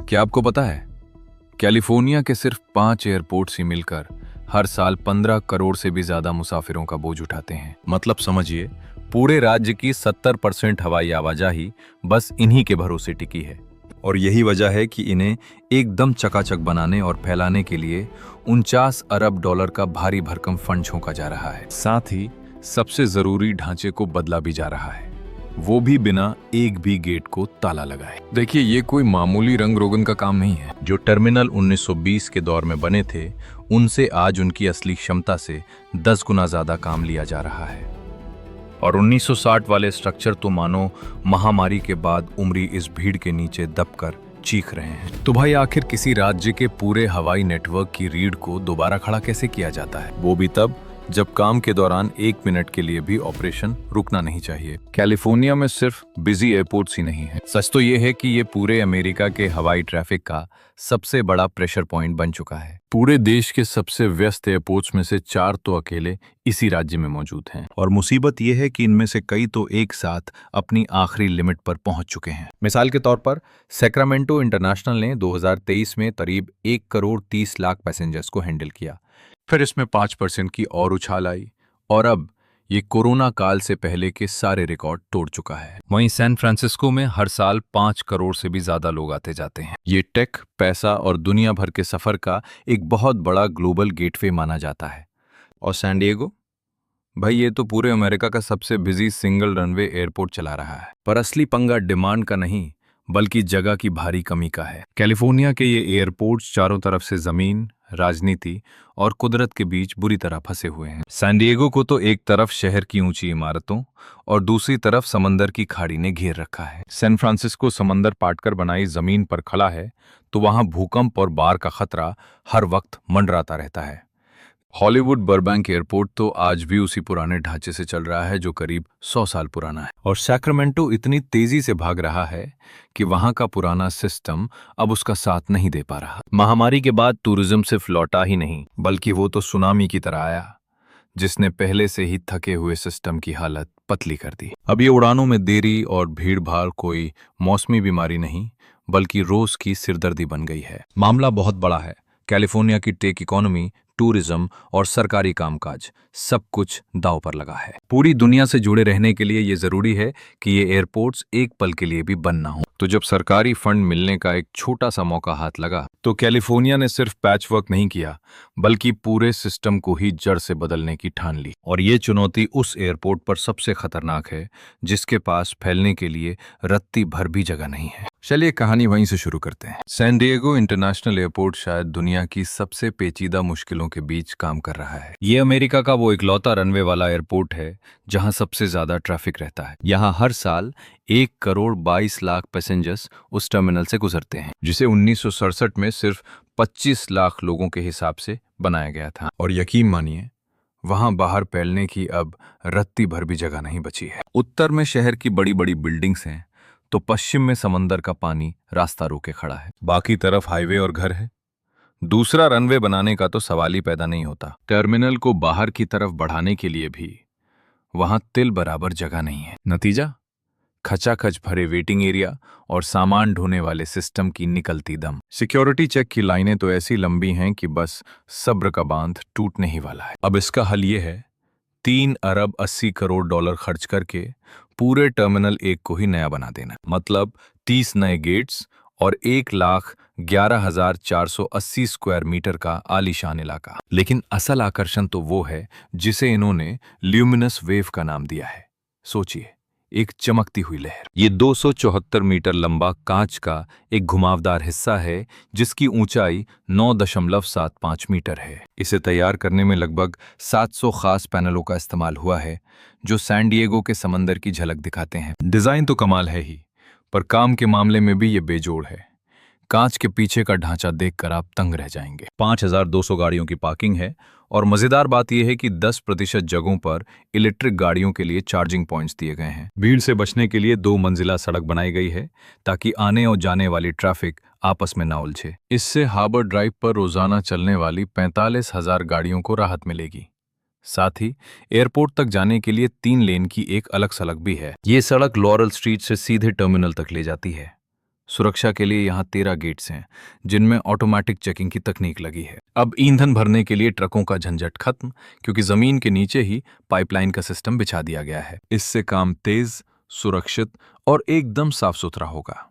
क्या आपको पता है, कैलिफोर्निया के सिर्फ 5 एयरपोर्ट्स ही मिलकर हर साल 15 करोड़ से भी ज्यादा मुसाफिरों का बोझ उठाते हैं। मतलब समझिए, पूरे राज्य की 70% हवाई आवाजाही बस इन्हीं के भरोसे टिकी है। और यही वजह है कि इन्हें एकदम चकाचक बनाने और फैलाने के लिए 49 अरब डॉलर का भारी भरकम फंड झोंका जा रहा है। साथ ही सबसे जरूरी ढांचे को बदला भी जा रहा है, वो भी बिना एक भी गेट को ताला लगाए। देखिए, ये कोई मामूली रंग रोगन का काम नहीं है। जो टर्मिनल 1920 के दौर में बने थे, उनसे आज उनकी असली क्षमता से 10 गुना ज्यादा काम लिया जा रहा है। और 1960 वाले स्ट्रक्चर तो मानो महामारी के बाद उमरी इस भीड़ के नीचे दबकर चीख रहे हैं। तो भाई, आखिर किसी राज्य के पूरे हवाई नेटवर्क की रीढ़ को दोबारा खड़ा कैसे किया जाता है? वो भी तब जब काम के दौरान 1 मिनट के लिए भी ऑपरेशन रुकना नहीं चाहिए। कैलिफोर्निया में सिर्फ बिजी एयरपोर्ट्स ही नहीं है, सच तो ये है कि ये पूरे अमेरिका के हवाई ट्रैफिक का सबसे बड़ा प्रेशर पॉइंट बन चुका है। पूरे देश के सबसे व्यस्त एयरपोर्ट्स में से 4 तो अकेले इसी राज्य में मौजूद हैं। और मुसीबत यह है कि इनमें से कई तो एक साथ अपनी आखिरी लिमिट पर पहुंच चुके हैं। मिसाल के तौर पर सैक्रामेंटो इंटरनेशनल ने 2023 में करीब 1 करोड़ 30 लाख पैसेंजर्स को हैंडल किया। फिर इसमें 5% की और उछाल आई और अब ये कोरोना काल से पहले के सारे रिकॉर्ड तोड़ चुका है। वहीं सैन फ्रांसिस्को में हर साल 5 करोड़ से भी ज्यादा लोग आते जाते हैं। ये टेक, पैसा और दुनिया भर के सफर का एक बहुत बड़ा ग्लोबल गेटवे माना जाता है। और सैन डिएगो, भाई ये तो पूरे अमेरिका का सबसे बिजी सिंगल रनवे एयरपोर्ट चला रहा है। पर असली पंगा डिमांड का नहीं, बल्कि जगह की भारी कमी का है। कैलिफोर्निया के ये एयरपोर्ट्स चारों तरफ से जमीन, राजनीति और कुदरत के बीच बुरी तरह फंसे हुए हैं। सैन डिएगो को तो एक तरफ शहर की ऊंची इमारतों और दूसरी तरफ समंदर की खाड़ी ने घेर रखा है। सैन फ्रांसिस्को समंदर पाटकर बनाई जमीन पर खड़ा है, तो वहां भूकंप और बाढ़ का खतरा हर वक्त मंडराता रहता है। हॉलीवुड बर्बैंक एयरपोर्ट तो आज भी उसी पुराने ढांचे से चल रहा है जो करीब 100 साल पुराना है। और सैक्रामेंटो इतनी तेजी से भाग रहा है कि वहां का पुराना सिस्टम अब उसका साथ नहीं दे पा रहा। महामारी के बाद टूरिज्म सिर्फ लौटा ही नहीं, बल्कि वो तो सुनामी की तरह आया, जिसने पहले से ही थके हुए सिस्टम की हालत पतली कर दी। अब ये उड़ानों में देरी और भीड़ भाड़ कोई मौसमी बीमारी नहीं, बल्कि रोज की सिरदर्दी बन गई है। मामला बहुत बड़ा है। कैलिफोर्निया की टेक इकोनॉमी, टूरिज्म और सरकारी कामकाज सब कुछ दांव पर लगा है। पूरी दुनिया से जुड़े रहने के लिए ये जरूरी है कि ये एयरपोर्ट्स एक पल के लिए भी बंद ना हो। तो जब सरकारी फंड मिलने का एक छोटा सा मौका हाथ लगा, तो कैलिफोर्निया ने सिर्फ पैचवर्क नहीं किया, बल्कि पूरे सिस्टम को ही जड़ से बदलने की ठान ली। और ये चुनौती उस एयरपोर्ट पर सबसे खतरनाक है जिसके पास फैलने के लिए रत्ती भर भी जगह नहीं है। चलिए कहानी वहीं से शुरू करते हैं। सैन डिएगो इंटरनेशनल एयरपोर्ट शायद दुनिया की सबसे पेचीदा मुश्किलों के बीच काम कर रहा है। ये अमेरिका का वो इकलौता रनवे वाला एयरपोर्ट है जहां सबसे ज्यादा ट्रैफिक रहता है। यहाँ हर साल 1 करोड़ 22 लाख पैसेंजर्स उस टर्मिनल से गुजरते हैं, जिसे 1967 में सिर्फ 25 लाख लोगों के हिसाब से बनाया गया था। और यकीन मानिए, वहां बाहर फैलने की अब रत्ती भर भी जगह नहीं बची है। उत्तर में शहर की बड़ी बड़ी बिल्डिंग्स हैं, तो पश्चिम में समंदर का पानी रास्ता रोके खड़ा है। बाकी तरफ हाईवे और घर है। दूसरा रनवे बनाने का तो सवाल ही पैदा नहीं होता। टर्मिनल को बाहर की तरफ बढ़ाने के लिए भी वहां तिल बराबर जगह नहीं है। नतीजा, खचाखच भरे वेटिंग एरिया और सामान ढोने वाले सिस्टम की निकलती दम। सिक्योरिटी चेक की लाइनें तो ऐसी लंबी हैं कि बस सब्र का बांध टूटने ही वाला है। अब इसका हल ये है, 3 अरब 80 करोड़ डॉलर खर्च करके पूरे टर्मिनल 1 को ही नया बना देना। मतलब 30 नए गेट्स और 1,11,480 स्क्वायर मीटर का आलीशान इलाका। लेकिन असल आकर्षण तो वो है जिसे इन्होंने ल्यूमिनस वेव का नाम दिया है। सोचिए, एक चमकती हुई लहर। ये 274 मीटर लंबा कांच का एक घुमावदार हिस्सा है जिसकी ऊंचाई 9.75 मीटर है। इसे तैयार करने में लगभग 700 खास पैनलों का इस्तेमाल हुआ है जो सैन डिएगो के समंदर की झलक दिखाते हैं। डिजाइन तो कमाल है ही, पर काम के मामले में भी ये बेजोड़ है। कांच के पीछे का ढांचा देखकर आप तंग रह जाएंगे। 5200 गाड़ियों की पार्किंग है और मजेदार बात यह है कि 10% जगहों पर इलेक्ट्रिक गाड़ियों के लिए चार्जिंग पॉइंट्स दिए गए हैं। भीड़ से बचने के लिए 2 मंजिला सड़क बनाई गई है ताकि आने और जाने वाली ट्रैफिक आपस में ना उलझे। इससे हार्बर ड्राइव पर रोजाना चलने वाली 45,000 गाड़ियों को राहत मिलेगी। साथ ही एयरपोर्ट तक जाने के लिए 3 लेन की एक अलग सड़क भी है। ये सड़क लॉरल स्ट्रीट से सीधे टर्मिनल तक ले जाती है। सुरक्षा के लिए यहाँ 13 गेट्स हैं, जिनमें ऑटोमेटिक चेकिंग की तकनीक लगी है। अब ईंधन भरने के लिए ट्रकों का झंझट खत्म, क्योंकि जमीन के नीचे ही पाइपलाइन का सिस्टम बिछा दिया गया है। इससे काम तेज, सुरक्षित और एकदम साफ सुथरा होगा।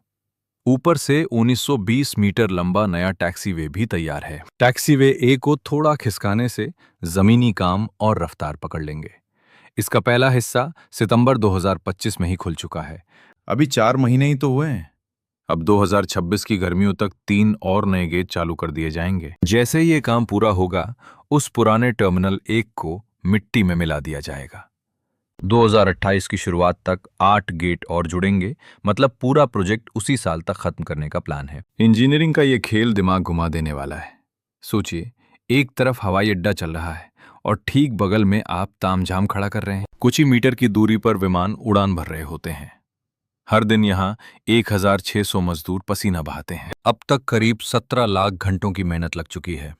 ऊपर से 1920 मीटर लंबा नया टैक्सीवे भी तैयार है। टैक्सीवे ए को थोड़ा खिसकाने से जमीनी काम और रफ्तार पकड़ लेंगे। इसका पहला हिस्सा सितंबर 2025 में ही खुल चुका है। अभी 4 महीने ही तो हुए हैं। अब 2026 की गर्मियों तक 3 और नए गेट चालू कर दिए जाएंगे। जैसे ही ये काम पूरा होगा, उस पुराने टर्मिनल 1 को मिट्टी में मिला दिया जाएगा। 2028 की शुरुआत तक 8 गेट और जुड़ेंगे, मतलब पूरा प्रोजेक्ट उसी साल तक खत्म करने का प्लान है। इंजीनियरिंग का ये खेल दिमाग घुमा देने वाला है। सोचिए, एक तरफ हवाई अड्डा चल रहा है और ठीक बगल में आप तामझाम खड़ा कर रहे हैं। कुछ ही मीटर की दूरी पर विमान उड़ान भर रहे होते हैं। हर दिन यहाँ 1600 मजदूर पसीना बहाते हैं। अब तक करीब 17 लाख घंटों की मेहनत लग चुकी है।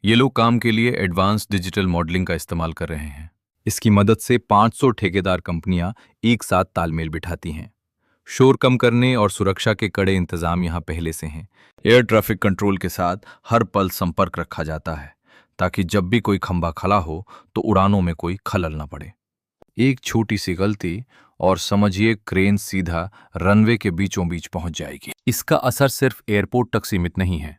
ये लोग काम के लिए एडवांस डिजिटल मॉडलिंग का इस्तेमाल कर रहे हैं। इसकी मदद से 500 ठेकेदार कंपनियां एक साथ तालमेल बिठाती हैं। शोर कम करने और सुरक्षा के कड़े इंतजाम यहाँ पहले से हैं। एयर ट्रैफिक कंट्रोल के साथ हर पल संपर्क रखा जाता है, ताकि जब भी कोई खंभा खड़ा हो तो उड़ानों में कोई खलल न पड़े। एक छोटी सी गलती और समझिए क्रेन सीधा रनवे के बीचों बीच पहुंच जाएगी। इसका असर सिर्फ एयरपोर्ट तक सीमित नहीं है।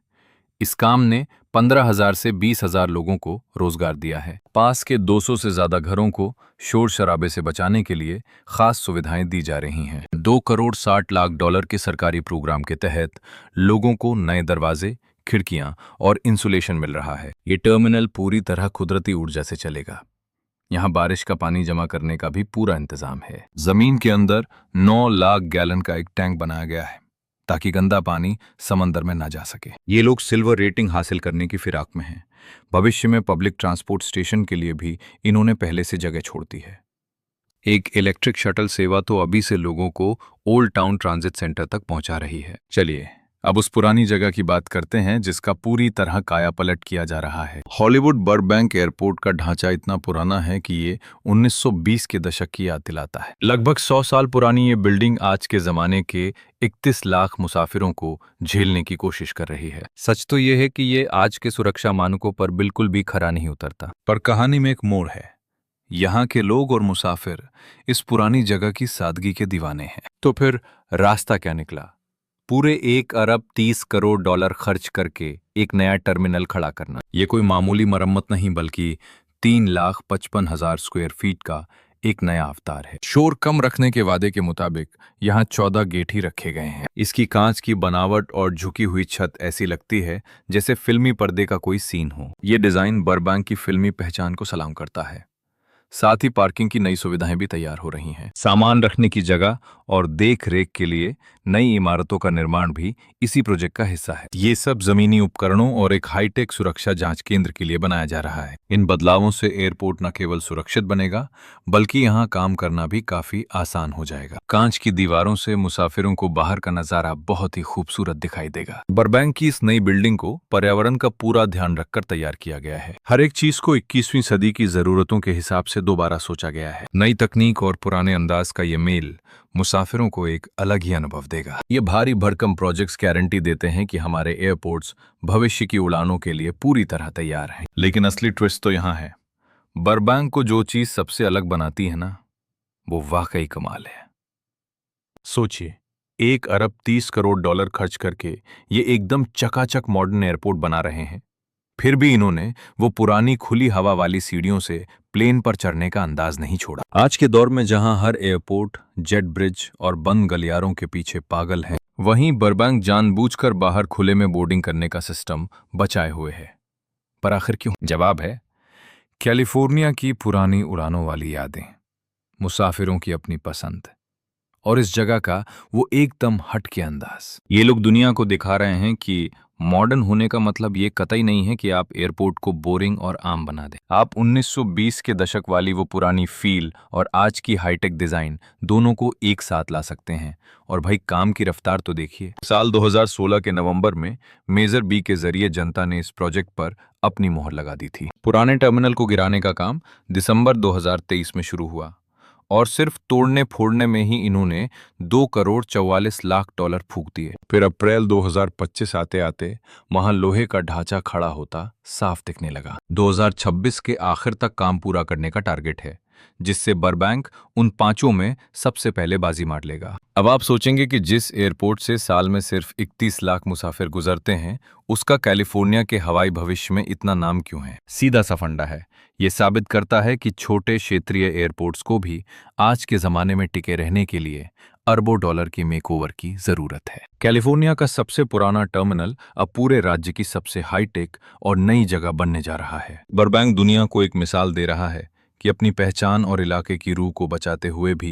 इस काम ने 15,000 से 20,000 लोगों को रोजगार दिया है। पास के 200 से ज्यादा घरों को शोर शराबे से बचाने के लिए खास सुविधाएं दी जा रही हैं। $2,60,00,000 के सरकारी प्रोग्राम के तहत लोगों को नए दरवाजे, खिड़कियां और इंसुलेशन मिल रहा है। ये टर्मिनल पूरी तरह कुदरती ऊर्जा से चलेगा। यहाँ बारिश का पानी जमा करने का भी पूरा इंतजाम है। जमीन के अंदर 9 लाख गैलन का एक टैंक बनाया गया है, ताकि गंदा पानी समंदर में ना जा सके। ये लोग सिल्वर रेटिंग हासिल करने की फिराक में हैं। भविष्य में पब्लिक ट्रांसपोर्ट स्टेशन के लिए भी इन्होंने पहले से जगह छोड़ दी है। एक इलेक्ट्रिक शटल सेवा तो अभी से लोगों को ओल्ड टाउन ट्रांजिट सेंटर तक पहुंचा रही है। चलिए अब उस पुरानी जगह की बात करते हैं जिसका पूरी तरह कायापलट किया जा रहा है। हॉलीवुड बर्बैंक एयरपोर्ट का ढांचा इतना पुराना है कि ये 1920 के दशक की याद दिलाता है। लगभग 100 साल पुरानी ये बिल्डिंग आज के जमाने के 31 लाख मुसाफिरों को झेलने की कोशिश कर रही है। सच तो ये है कि ये आज के सुरक्षा मानकों पर बिल्कुल भी खरा नहीं उतरता, पर कहानी में एक मोड़ है। यहाँ के लोग और मुसाफिर इस पुरानी जगह की सादगी के दीवाने हैं। तो फिर रास्ता क्या निकला? पूरे $1,30 करोड़ खर्च करके एक नया टर्मिनल खड़ा करना। ये कोई मामूली मरम्मत नहीं, बल्कि 3,55,000 स्क्वायर फीट का एक नया अवतार है। शोर कम रखने के वादे के मुताबिक यहाँ 14 गेट ही रखे गए हैं। इसकी कांच की बनावट और झुकी हुई छत ऐसी लगती है जैसे फिल्मी पर्दे का कोई सीन हो। ये डिजाइन बर्बैंक की फिल्मी पहचान को सलाम करता है। साथ ही पार्किंग की नई सुविधाएं भी तैयार हो रही हैं। सामान रखने की जगह और देख रेख के लिए नई इमारतों का निर्माण भी इसी प्रोजेक्ट का हिस्सा है। ये सब जमीनी उपकरणों और एक हाईटेक सुरक्षा जांच केंद्र के लिए बनाया जा रहा है। इन बदलावों से एयरपोर्ट न केवल सुरक्षित बनेगा, बल्कि यहाँ काम करना भी काफी आसान हो जाएगा। कांच की दीवारों से मुसाफिरों को बाहर का नजारा बहुत ही खूबसूरत दिखाई देगा। बर्बैंक की इस नई बिल्डिंग को पर्यावरण का पूरा ध्यान रखकर तैयार किया गया है। हर एक चीज को 21वीं सदी की जरूरतों के हिसाब से दोबारा सोचा गया है। नई तकनीक और पुराने अंदाज का ये मेल मुसाफिरों को एक अलग ही अनुभव देगा। ये भारी भरकम प्रोजेक्ट्स गारंटी देते हैं कि हमारे एयरपोर्ट्स भविष्य की उड़ानों के लिए पूरी तरह तैयार हैं। लेकिन असली ट्विस्ट तो यहाँ है। बर्बैंक को जो चीज सबसे अलग बनाती है ना, वो वाकई कमाल है। सोचिए, $1,30 करोड़ खर्च करके ये एकदम चकाचक मॉडर्न एयरपोर्ट बना रहे हैं, फिर भी इन्होंने वो पुरानी खुली हवा वाली सीढ़ियों से प्लेन पर चढ़ने का अंदाज नहीं छोड़ा। आज के दौर में जहां हर एयरपोर्ट जेट ब्रिज और बंद गलियारों के पीछे पागल है, वहीं बर्बैंक जानबूझकर बाहर खुले में बोर्डिंग करने का सिस्टम बचाए हुए है। पर आखिर क्यों? जवाब है कैलिफोर्निया की पुरानी उड़ानों वाली यादें, मुसाफिरों की अपनी पसंद और इस जगह का वो एकदम हटके अंदाज। ये लोग दुनिया को दिखा रहे हैं कि मॉडर्न होने का मतलब ये कतई नहीं है कि आप एयरपोर्ट को बोरिंग और आम बना दें। आप 1920 के दशक वाली वो पुरानी फील और आज की हाईटेक डिजाइन दोनों को एक साथ ला सकते हैं। और भाई, काम की रफ्तार तो देखिए। साल 2016 के नवंबर में मेजर बी के जरिए जनता ने इस प्रोजेक्ट पर अपनी मोहर लगा दी थी। पुराने टर्मिनल को गिराने का काम दिसंबर 2023 में शुरू हुआ और सिर्फ तोड़ने फोड़ने में ही इन्होंने 2 करोड़ 44 लाख डॉलर फूंक दिए। फिर अप्रैल 2025 आते आते वहां लोहे का ढांचा खड़ा होता साफ दिखने लगा। 2026 के आखिर तक काम पूरा करने का टारगेट है, जिससे बर्बैंक उन पांचों में सबसे पहले बाजी मार लेगा। अब आप सोचेंगे कि जिस एयरपोर्ट से साल में सिर्फ 31 लाख मुसाफिर गुजरते हैं, उसका कैलिफोर्निया के हवाई भविष्य में इतना नाम क्यों है? सीधा सा फंडा है। ये साबित करता है कि छोटे क्षेत्रीय एयरपोर्ट्स को भी आज के जमाने में टिके रहने के लिए अरबों डॉलर की मेकओवर की जरूरत है। कैलिफोर्निया का सबसे पुराना टर्मिनल अब पूरे राज्य की सबसे हाईटेक और नई जगह बनने जा रहा है। बर्बैंक दुनिया को एक मिसाल दे रहा है कि अपनी पहचान और इलाके की रूह को बचाते हुए भी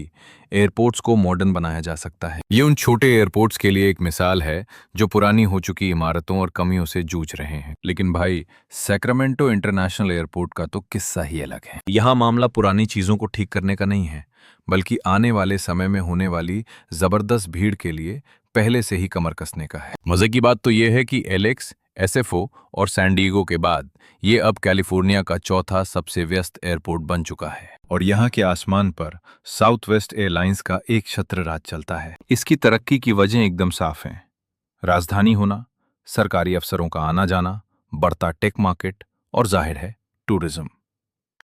एयरपोर्ट्स को मॉडर्न बनाया जा सकता है। ये उन छोटे एयरपोर्ट्स के लिए एक मिसाल है जो पुरानी हो चुकी इमारतों और कमियों से जूझ रहे हैं। लेकिन भाई, सैक्रामेंटो इंटरनेशनल एयरपोर्ट का तो किस्सा ही अलग है। यहाँ मामला पुरानी चीजों को ठीक करने का नहीं है, बल्कि आने वाले समय में होने वाली जबरदस्त भीड़ के लिए पहले से ही कमर कसने का है। मजे की बात तो यह है कि एलेक्स, एसएफओ और सैन डिएगो के बाद ये अब कैलिफोर्निया का चौथा सबसे व्यस्त एयरपोर्ट बन चुका है और यहाँ के आसमान पर साउथ वेस्ट एयरलाइंस का एक छत्र राज चलता है। इसकी तरक्की की वजह एकदम साफ है। राजधानी होना, सरकारी अफसरों का आना जाना, बढ़ता टेक मार्केट और जाहिर है टूरिज्म।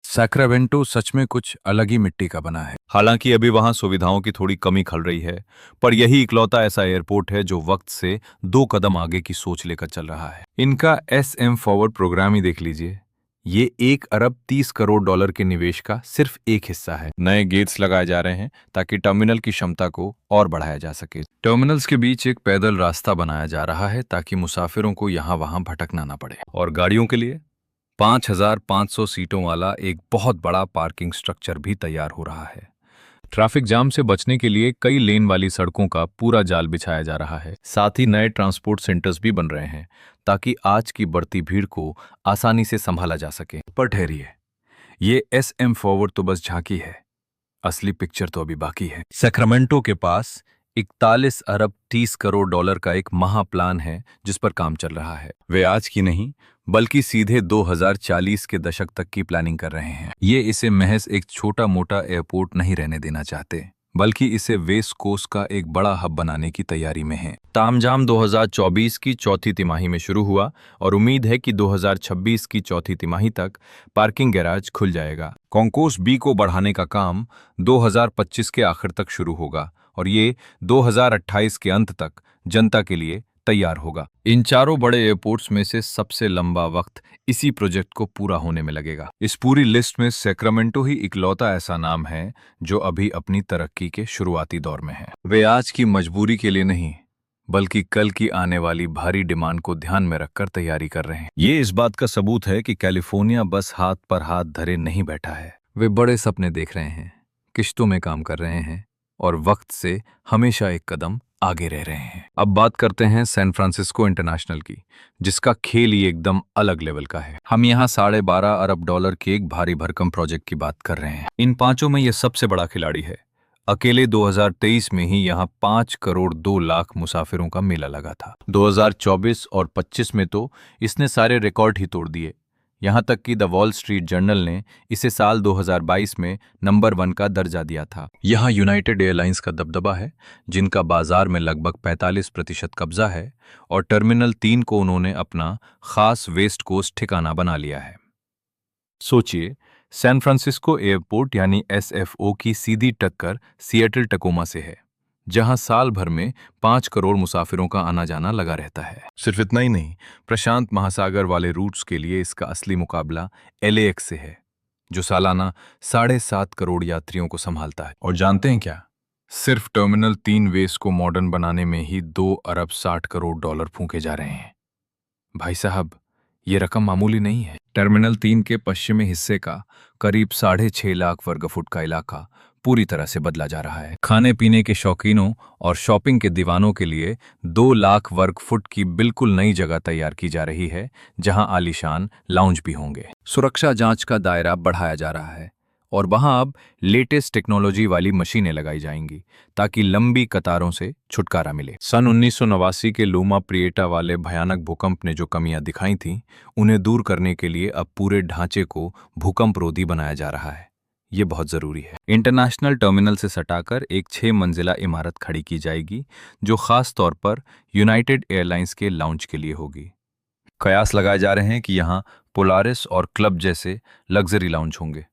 सैक्रामेंटो सच में कुछ अलग ही मिट्टी का बना है। हालांकि अभी वहां सुविधाओं की थोड़ी कमी खल रही है, पर यही इकलौता ऐसा एयरपोर्ट है जो वक्त से 2 कदम आगे की सोच लेकर चल रहा है। इनका SM फॉरवर्ड प्रोग्राम ही देख लीजिए। ये 1 अरब 30 करोड़ डॉलर के निवेश का सिर्फ एक हिस्सा है। नए गेट्स लगाए जा रहे हैं ताकि टर्मिनल की क्षमता को और बढ़ाया जा सके। टर्मिनल्स के बीच एक पैदल रास्ता बनाया जा रहा है ताकि मुसाफिरों को यहाँ वहां भटकना ना पड़े। और गाड़ियों के लिए 5,500 सीटों वाला एक बहुत बड़ा पार्किंग स्ट्रक्चर भी तैयार हो रहा है। ट्रैफिक जाम से बचने के लिए कई लेन वाली सड़कों का पूरा जाल बिछाया जा रहा है। साथ ही नए ट्रांसपोर्ट सेंटर्स भी बन रहे हैं ताकि आज की बढ़ती भीड़ को आसानी से संभाला जा सके। पर ठहरिए, ये SM फॉरवर्ड तो बस झांकी है, असली पिक्चर तो अभी बाकी है। सैक्रामेंटो के पास 41 अरब 30 करोड़ डॉलर का एक महाप्लान है जिस पर काम चल रहा है। वे आज की नहीं, बल्कि सीधे 2040 के दशक तक की प्लानिंग कर रहे हैं। ये इसे महज एक छोटा मोटा एयरपोर्ट नहीं रहने देना चाहते, बल्कि इसे वेस्ट कोस्ट का एक बड़ा हब बनाने की तैयारी में है। तामझाम 2024 की चौथी तिमाही में शुरू हुआ और उम्मीद है कि 2026 की चौथी तिमाही तक पार्किंग गैराज खुल जाएगा। कॉन्कोर्स B को बढ़ाने का काम 2025 के आखिर तक शुरू होगा और ये 2028 के अंत तक जनता के लिए तैयार होगा। इन चारों बड़े एयरपोर्ट्स में से सबसे लंबा वक्त इसी प्रोजेक्ट को पूरा होने में लगेगा। इस पूरी लिस्ट में सैक्रामेंटो ही इकलौता ऐसा नाम है जो अभी अपनी तरक्की के शुरुआती दौर में है। वे आज की मजबूरी के लिए नहीं, बल्कि कल की आने वाली भारी डिमांड को ध्यान में रखकर तैयारी कर रहे हैं। ये इस बात का सबूत है कि कैलिफोर्निया बस हाथ पर हाथ धरे नहीं बैठा है। वे बड़े सपने देख रहे हैं, किश्तों में काम कर रहे हैं और वक्त से हमेशा एक कदम आगे रह रहे हैं। अब बात करते हैं सैन फ्रांसिस्को इंटरनेशनल की, जिसका खेल ही एकदम अलग लेवल का है। हम यहाँ 12.5 अरब डॉलर के एक भारी भरकम प्रोजेक्ट की बात कर रहे हैं। इन पांचों में यह सबसे बड़ा खिलाड़ी है। अकेले 2023 में ही यहाँ 5 करोड़ 2 लाख मुसाफिरों का मेला लगा था। 2024 और 25 में तो इसने सारे रिकॉर्ड ही तोड़ दिए। यहाँ तक कि द वॉल स्ट्रीट जर्नल ने इसे साल 2022 में नंबर 1 का दर्जा दिया था। यहाँ यूनाइटेड एयरलाइंस का दबदबा है, जिनका बाजार में लगभग 45% कब्जा है, और टर्मिनल 3 को उन्होंने अपना खास वेस्ट कोस्ट ठिकाना बना लिया है। सोचिए, सैन फ्रांसिस्को एयरपोर्ट यानी SFO की सीधी टक्कर सिएटल टकोमा से है, जहां साल भर में 5 करोड़ मुसाफिरों का आना जाना लगा रहता है। सिर्फ इतना ही नहीं, प्रशांत महासागर वाले रूट्स के लिए इसका असली मुकाबला LAX से है, जो सालाना 7.5 करोड़ यात्रियों को संभालता है। और जानते हैं क्या? सिर्फ टर्मिनल 3 वेस्ट को मॉडर्न बनाने में ही 2 अरब 60 करोड़ डॉलर फूंके जा रहे हैं। भाई साहब, ये रकम मामूली नहीं है। टर्मिनल 3 के पश्चिमी हिस्से का करीब 6.5 लाख वर्ग फुट का इलाका पूरी तरह से बदला जा रहा है। खाने पीने के शौकीनों और शॉपिंग के दीवानों के लिए 2 लाख वर्ग फुट की बिल्कुल नई जगह तैयार की जा रही है, जहां आलीशान लाउंज भी होंगे। सुरक्षा जांच का दायरा बढ़ाया जा रहा है और वहां अब लेटेस्ट टेक्नोलॉजी वाली मशीनें लगाई जाएंगी ताकि लंबी कतारों से छुटकारा मिले। सन 1989 के लोमा प्रिएटा वाले भयानक भूकंप ने जो कमियां दिखाई थीं, उन्हें दूर करने के लिए अब पूरे ढांचे को भूकंप रोधी बनाया जा रहा है। ये बहुत जरूरी है। इंटरनेशनल टर्मिनल से सटाकर एक 6 मंजिला इमारत खड़ी की जाएगी, जो खास तौर पर यूनाइटेड एयरलाइंस के लाउंज के लिए होगी। कयास लगाए जा रहे हैं कि यहाँ पोलारिस और क्लब जैसे लग्जरी लाउंज होंगे,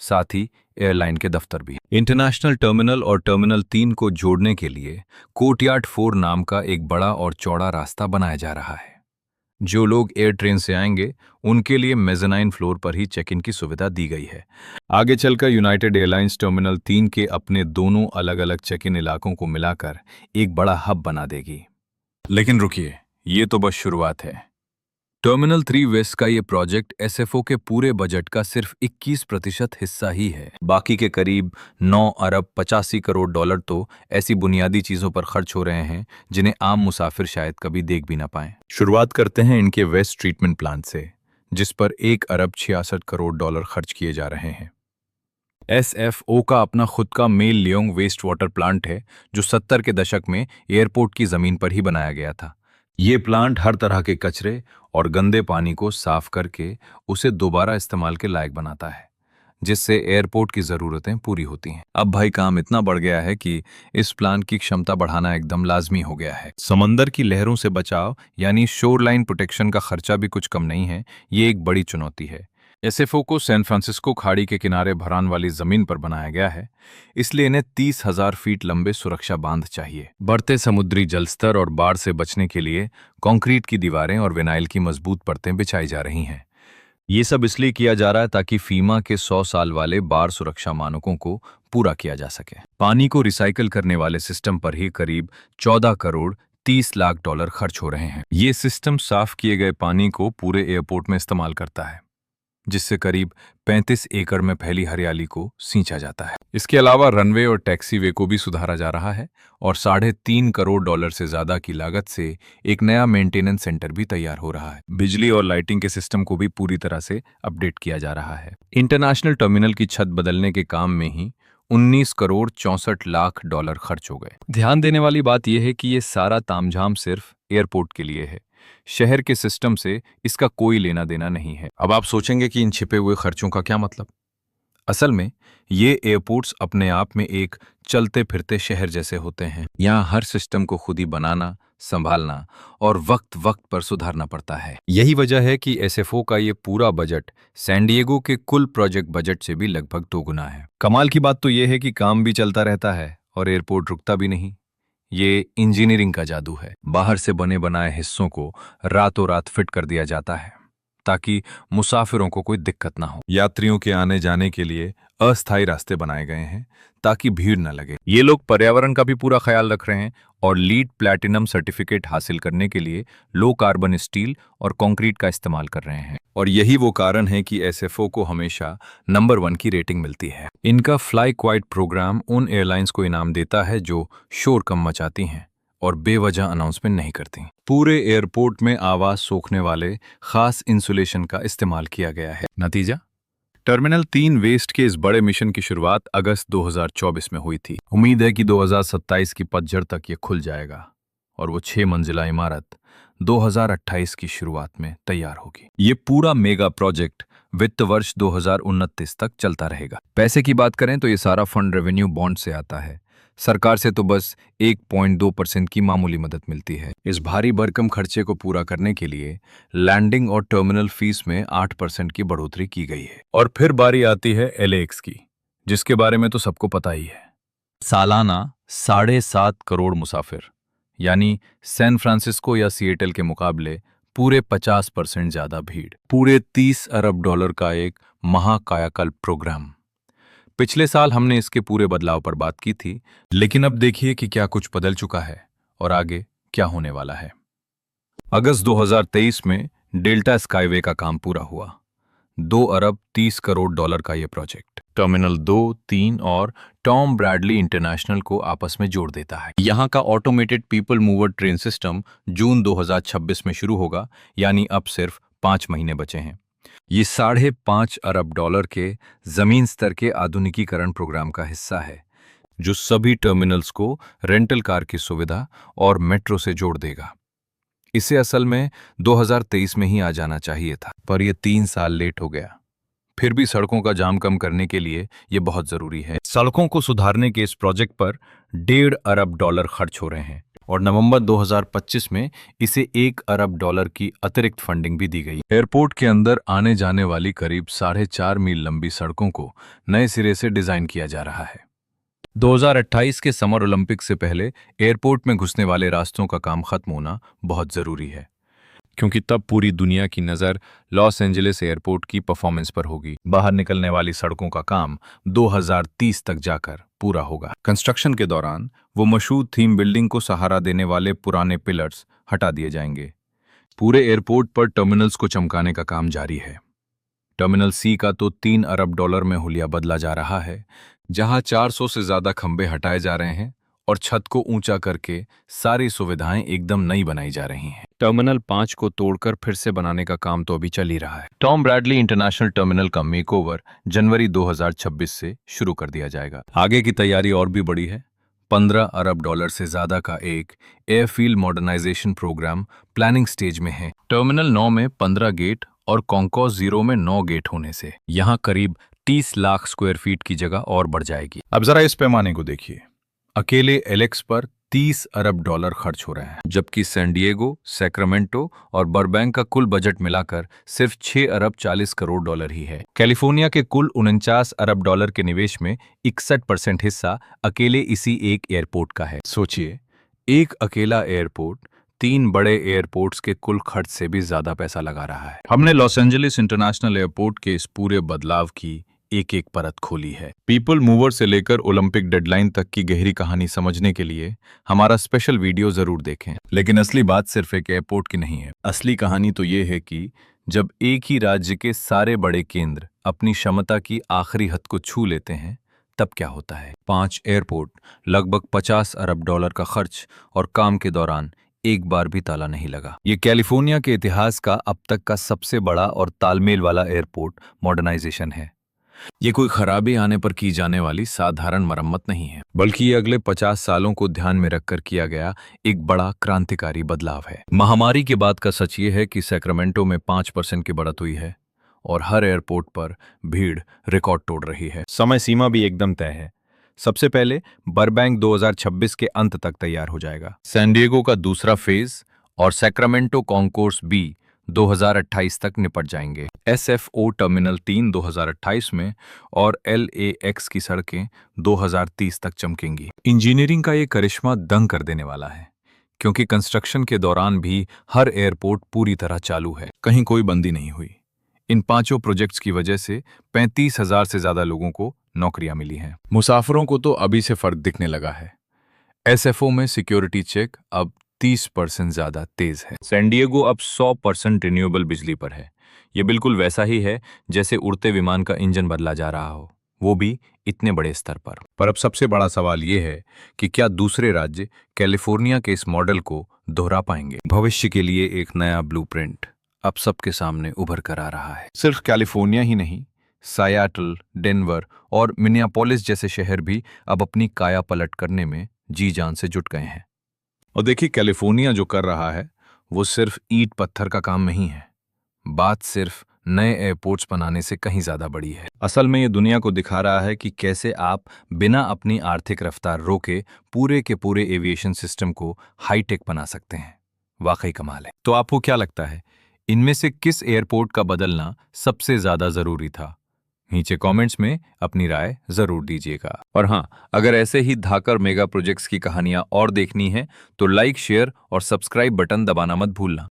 साथ ही एयरलाइन के दफ्तर भी। इंटरनेशनल टर्मिनल और टर्मिनल 3 को जोड़ने के लिए कोर्टयार्ड 4 नाम का एक बड़ा और चौड़ा रास्ता बनाया जा रहा है। जो लोग एयर ट्रेन से आएंगे उनके लिए मेज़नाइन फ्लोर पर ही चेक इन की सुविधा दी गई है। आगे चलकर यूनाइटेड एयरलाइंस टर्मिनल 3 के अपने दोनों अलग अलग चेक इन इलाकों को मिलाकर एक बड़ा हब बना देगी। लेकिन रुकिए, ये तो बस शुरुआत है। टर्मिनल 3 वेस्ट का ये प्रोजेक्ट एसएफओ के पूरे बजट का सिर्फ 21% हिस्सा ही है। बाकी के करीब 9 अरब 85 करोड़ डॉलर तो ऐसी बुनियादी चीजों पर खर्च हो रहे हैं जिन्हें आम मुसाफिर शायद कभी देख भी ना पाएं। शुरुआत करते हैं इनके वेस्ट ट्रीटमेंट प्लांट से, जिस पर 1 अरब 66 करोड़ डॉलर खर्च किए जा रहे हैं। एसएफओ का अपना खुद का मेल लियोंग वेस्ट वाटर प्लांट है, जो 70 के दशक में एयरपोर्ट की जमीन पर ही बनाया गया था। ये प्लांट हर तरह के कचरे और गंदे पानी को साफ करके उसे दोबारा इस्तेमाल के लायक बनाता है, जिससे एयरपोर्ट की ज़रूरतें पूरी होती हैं। अब भाई काम इतना बढ़ गया है कि इस प्लांट की क्षमता बढ़ाना एकदम लाजमी हो गया है। समंदर की लहरों से बचाव यानी शोर लाइन प्रोटेक्शन का खर्चा भी कुछ कम नहीं है। ये एक बड़ी चुनौती है। एसएफओ को सैन फ्रांसिस्को खाड़ी के किनारे भरान वाली जमीन पर बनाया गया है, इसलिए इन्हें 30,000 फीट लंबे सुरक्षा बांध चाहिए। बढ़ते समुद्री जलस्तर और बाढ़ से बचने के लिए कंक्रीट की दीवारें और विनाइल की मजबूत परतें बिछाई जा रही हैं। ये सब इसलिए किया जा रहा है ताकि फीमा के 100 साल वाले बाढ़ सुरक्षा मानकों को पूरा किया जा सके। पानी को रिसाइकल करने वाले सिस्टम पर ही करीब 14 करोड़ 30 लाख डॉलर खर्च हो रहे हैं। ये सिस्टम साफ किए गए पानी को पूरे एयरपोर्ट में इस्तेमाल करता है, जिससे करीब 35 एकड़ में फैली हरियाली को सींचा जाता है। इसके अलावा रनवे और टैक्सीवे को भी सुधारा जा रहा है और 3.5 करोड़ डॉलर से ज्यादा की लागत से एक नया मेंटेनेंस सेंटर भी तैयार हो रहा है। बिजली और लाइटिंग के सिस्टम को भी पूरी तरह से अपडेट किया जा रहा है। इंटरनेशनल टर्मिनल की छत बदलने के काम में ही 19 करोड़ 64 लाख डॉलर खर्च हो गए। ध्यान देने वाली बात यह है कि ये सारा तामझाम सिर्फ एयरपोर्ट के लिए है। शहर के सिस्टम से इसका कोई लेना देना नहीं है। अब आप सोचेंगे कि इन छिपे हुए खर्चों का क्या मतलब? असल में ये एयरपोर्ट्स अपने आप में एक चलते फिरते शहर जैसे होते हैं। यहाँ हर सिस्टम को खुद ही बनाना, संभालना और वक्त वक्त पर सुधारना पड़ता है। यही वजह है कि एसएफओ का ये पूरा बजट सैन डिएगो के कुल प्रोजेक्ट बजट से भी लगभग 2 गुना है। कमाल की बात तो ये है कि काम भी चलता रहता है और एयरपोर्ट रुकता भी नहीं। ये इंजीनियरिंग का जादू है। बाहर से बने बनाए हिस्सों को रातों रात फिट कर दिया जाता है ताकि मुसाफिरों को कोई दिक्कत ना हो। यात्रियों के आने जाने के लिए अस्थायी रास्ते बनाए गए हैं ताकि भीड़ न लगे। ये लोग पर्यावरण का भी पूरा ख्याल रख रहे हैं और लीड प्लैटिनम सर्टिफिकेट हासिल करने के लिए लो कार्बन स्टील और कंक्रीट का इस्तेमाल कर रहे हैं। और यही वो कारण है कि एसएफओ को हमेशा नंबर 1 की रेटिंग मिलती है। इनका फ्लाई क्वाइट प्रोग्राम उन एयरलाइंस को इनाम देता है जो शोर कम मचाती हैं और बेवजह अनाउंसमेंट नहीं करती। पूरे एयरपोर्ट में आवाज सोखने वाले खास इंसुलेशन का इस्तेमाल किया गया है। नतीजा, टर्मिनल 3 वेस्ट के इस बड़े मिशन की शुरुआत अगस्त 2024 में हुई थी। उम्मीद है कि 2027 की पतझड़ तक ये खुल जाएगा और वो 6 मंजिला इमारत 2028 की शुरुआत में तैयार होगी। ये पूरा मेगा प्रोजेक्ट वित्त वर्ष 2029 तक चलता रहेगा। पैसे की बात करें तो ये सारा फंड रेवेन्यू बॉन्ड से आता है। सरकार से तो बस 1.2% की मामूली मदद मिलती है। इस भारी भरकम खर्चे को पूरा करने के लिए लैंडिंग और टर्मिनल फीस में 8% की बढ़ोतरी की गई है। और फिर बारी आती है एलएएक्स की, जिसके बारे में तो सबको पता ही है। सालाना 7.5 करोड़ मुसाफिर, यानी सैन फ्रांसिस्को या सिएटल के मुकाबले पूरे 50% ज्यादा भीड़। पूरे 30 अरब डॉलर का एक महाकायाकल्प प्रोग्राम। पिछले साल हमने इसके पूरे बदलाव पर बात की थी, लेकिन अब देखिए कि क्या कुछ बदल चुका है और आगे क्या होने वाला है। अगस्त 2023 में डेल्टा स्काईवे का काम पूरा हुआ। 2 अरब 30 करोड़ डॉलर का यह प्रोजेक्ट टर्मिनल 2, 3 और टॉम ब्रैडली इंटरनेशनल को आपस में जोड़ देता है। यहाँ का automated people mover train system जून 2026 में शुरू होगा, यानी अब सिर्फ 5 महीने बचे हैं। ये 5.5 अरब डॉलर के जमीन स्तर के आधुनिकीकरण प्रोग्राम का हिस्सा है, जो सभी टर्मिनल्स को रेंटल कार की सुविधा और मेट्रो से जोड़ देगा। इसे असल में 2023 में ही आ जाना चाहिए था, पर यह 3 साल लेट हो गया। फिर भी सड़कों का जाम कम करने के लिए ये बहुत जरूरी है। सड़कों को सुधारने के इस प्रोजेक्ट पर $1.5 अरब खर्च हो रहे हैं और नवंबर 2025 में इसे $1 अरब की अतिरिक्त फंडिंग भी दी गई। एयरपोर्ट के अंदर आने जाने वाली करीब 4.5 मील लंबी सड़कों को नए सिरे से डिजाइन किया जा रहा है। 2028 के समर ओलंपिक से पहले एयरपोर्ट में घुसने वाले रास्तों का काम खत्म होना बहुत जरूरी है, क्योंकि तब पूरी दुनिया की नज़र लॉस एंजलिस एयरपोर्ट की परफॉर्मेंस पर होगी। बाहर निकलने वाली सड़कों का काम 2030 तक जाकर पूरा होगा। कंस्ट्रक्शन के दौरान वो मशहूर थीम बिल्डिंग को सहारा देने वाले पुराने पिलर्स हटा दिए जाएंगे। पूरे एयरपोर्ट पर टर्मिनल्स को चमकाने का काम जारी है। टर्मिनल सी का तो $3 अरब में हुलिया बदला जा रहा है, जहां 400 से ज्यादा खंभे हटाए जा रहे हैं और छत को ऊंचा करके सारी सुविधाएं एकदम नई बनाई जा रही हैं। टर्मिनल 5 को तोड़कर फिर से बनाने का काम तो अभी चल ही रहा है। टॉम ब्रैडली इंटरनेशनल टर्मिनल का मेकओवर जनवरी 2026 से शुरू कर दिया जाएगा। आगे की तैयारी और भी बड़ी है। $15 अरब से ज्यादा का एक airfield modernisation programme planning stage में है। टर्मिनल 9 में 15 गेट और कॉन्कॉर्स 0 में 9 गेट होने से यहाँ करीब 30 लाख स्क्वायर फीट की जगह और बढ़ जाएगी। अब जरा इस पैमाने को देखिए। अकेले एलेक्स पर $30 अरब खर्च हो रहे हैं, जबकि सैन डिएगो, सैक्रामेंटो और बर्बैंक का कुल बजट मिलाकर सिर्फ $6 अरब 40 करोड़ ही है। कैलिफोर्निया के कुल $49 अरब के निवेश में 61% हिस्सा अकेले इसी एक एयरपोर्ट का है। सोचिए, एक अकेला एयरपोर्ट 3 बड़े एयरपोर्ट्स के कुल खर्च से भी ज्यादा पैसा लगा रहा है। हमने लॉस एंजलिस इंटरनेशनल एयरपोर्ट के इस पूरे बदलाव की एक एक परत खोली है। पीपल मूवर से लेकर ओलंपिक डेडलाइन तक की गहरी कहानी समझने के लिए हमारा स्पेशल वीडियो जरूर देखें। लेकिन असली बात सिर्फ एक एयरपोर्ट की नहीं है। असली कहानी तो ये है कि जब एक ही राज्य के सारे बड़े केंद्र अपनी क्षमता की आखिरी हद को छू लेते हैं, तब क्या होता है। 5 एयरपोर्ट, लगभग $50 अरब का खर्च और काम के दौरान एक बार भी ताला नहीं लगा। ये कैलिफोर्निया के इतिहास का अब तक का सबसे बड़ा और तालमेल वाला एयरपोर्ट मॉडर्नाइजेशन है। ये कोई खराबी आने पर की जाने वाली साधारण मरम्मत नहीं है, बल्कि ये अगले 50 सालों को ध्यान में रखकर किया गया एक बड़ा क्रांतिकारी बदलाव है। महामारी के बाद का सच ये है कि सैक्रामेंटो में 5% की बढ़त हुई है और हर एयरपोर्ट पर भीड़ रिकॉर्ड तोड़ रही है। समय सीमा भी एकदम तय है। सबसे पहले बर्बैंक 2026 के अंत तक तैयार हो जाएगा। सैन डिएगो का दूसरा फेज और सैक्रामेंटो कॉन्कोर्स बी 2028 तक निपट जाएंगे। SFO टर्मिनल 3 2028 में और LAX की सड़कें 2030 तक चमकेंगी। इंजीनियरिंग का ये करिश्मा दंग कर देने वाला है, क्योंकि कंस्ट्रक्शन के दौरान भी हर एयरपोर्ट पूरी तरह चालू है, कहीं कोई बंदी नहीं हुई। इन 5 प्रोजेक्ट्स की वजह से 35,000 से ज्यादा लोगों को नौकरियां मिली हैं। मुसाफिरों को तो अभी से फर्क दिखने लगा है। SFO में सिक्योरिटी चेक अब 30% ज्यादा तेज है। सैन डिएगो अब 100% रिन्यूएबल बिजली पर है। ये बिल्कुल वैसा ही है जैसे उड़ते विमान का इंजन बदला जा रहा हो, वो भी इतने बड़े स्तर पर अब सबसे बड़ा सवाल ये है कि क्या दूसरे राज्य कैलिफोर्निया के इस मॉडल को दोहरा पाएंगे। भविष्य के लिए एक नया ब्लूप्रिंट अब सबके सामने उभर कर आ रहा है। सिर्फ कैलिफोर्निया ही नहीं, सायाटल, डेनवर और मिनियापोलिस जैसे शहर भी अब अपनी काया पलट करने में जी जान से जुट गए हैं। और देखिए, कैलिफोर्निया जो कर रहा है वो सिर्फ ईंट पत्थर का काम नहीं है। बात सिर्फ नए एयरपोर्ट्स बनाने से कहीं ज्यादा बड़ी है। असल में ये दुनिया को दिखा रहा है कि कैसे आप बिना अपनी आर्थिक रफ्तार रोके पूरे के पूरे एविएशन सिस्टम को हाईटेक बना सकते हैं। वाकई कमाल है। तो आपको क्या लगता है, इनमें से किस एयरपोर्ट का बदलना सबसे ज्यादा जरूरी था? नीचे कमेंट्स में अपनी राय जरूर दीजिएगा। और हाँ, अगर ऐसे ही धाकर मेगा प्रोजेक्ट्स की कहानियां और देखनी है तो लाइक, शेयर और सब्सक्राइब बटन दबाना मत भूलना।